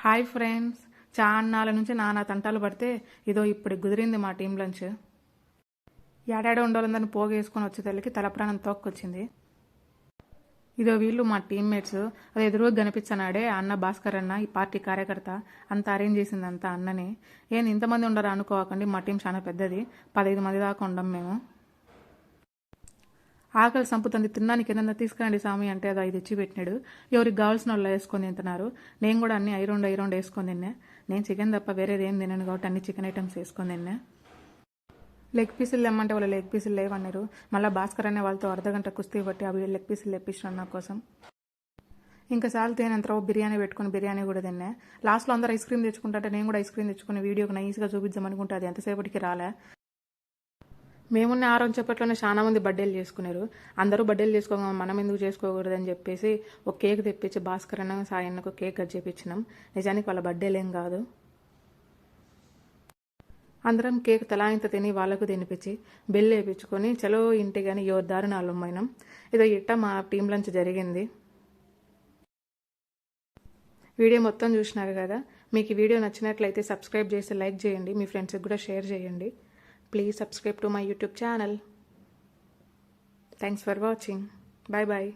Hi friends, చాన్నాళ్ళ నుంచి నానా తంటాలు పడితే ఇదో ఇప్పుడు కుదిరింది మా టీం లంచ్. ఏడాడో ఉండాలందని పోగేసుకొని వచ్చే తల్లికి తలప్రాణం తోక్కొచ్చింది. ఇదో వీళ్ళు మా టీమ్మేట్స్. అది ఎదురుగా కనిపించనాడే అన్న భాస్కర్ అన్న, ఈ పార్టీ కార్యకర్త. అంతా అరేంజ్ చేసింది అంతా అన్ననే. ఇంతమంది ఉండరు అనుకోకండి, మా టీం చాలా పెద్దది, 15 మంది దాకా ఉండం మేము. ఆకలి సంపుతుంది, తినడానికి ఏదన్నా తీసుకురండి స్వామి అంటే అది 5 తెచ్చి పెట్టినాడు. ఎవరికి కావాల్సిన వాళ్ళు వేసుకొని తింటున్నారు. నేను కూడా అన్ని ఐరౌండ్ వేసుకొని తిన్నా. నేను చికెన్ తప్ప వేరేది ఏం తిన్నాను కాబట్టి అన్ని చికెన్ ఐటమ్స్ వేసుకొని తిన్నా. లెగ్ పీసులు లేమంటే వాళ్ళు లెగ్ పీసులు లేవన్నారు. మళ్ళీ భాస్కర్ అనే వాళ్ళతో అర్ధగంట కుస్తీ పట్టి అవి లెగ్ పీసులు తెప్పించాను నా కోసం. ఇంకా సార్లు తేనంత బిర్యానీ పెట్టుకుని బిర్యానీ కూడా తిన్నా. లాస్ట్లో అందరూ ఐస్ క్రీమ్ తెచ్చుకుంటే నేను కూడా ఐస్ క్రీమ్ తెచ్చుకుని వీడియోకి నైస్గా చూపిద్దామనుకుంటే అది ఎంతసేపటికి రాలే. మేమున్న ఆరోగ్య చెప్పట్లోనే చాలా మంది బర్త్డేలు చేసుకున్నారు. అందరూ బర్త్డేలు చేసుకోగా మనం ఎందుకు చేసుకోకూడదని చెప్పేసి ఒక కేక్ తెప్పించి భాస్కర్ అన్న సాయన్నకు కేక్ కట్ చేయించినాం. నిజానికి వాళ్ళ బర్త్డేలు ఏం కాదు. అందరం కేక్ తలాయింత తిని వాళ్ళకు తినిపించి బెల్ వేయించుకొని చలో ఇంటి కానీ ఎవరి దారిన అల్లుమైనాం. ఇదో ఇట్ట మా టీం లంచ్ జరిగింది. వీడియో మొత్తం చూసినారు కదా. మీకు ఈ వీడియో నచ్చినట్లయితే సబ్స్క్రైబ్ చేసి లైక్ చేయండి, మీ ఫ్రెండ్స్కి కూడా షేర్ చేయండి. Please subscribe to my YouTube channel. Thanks for watching. Bye bye.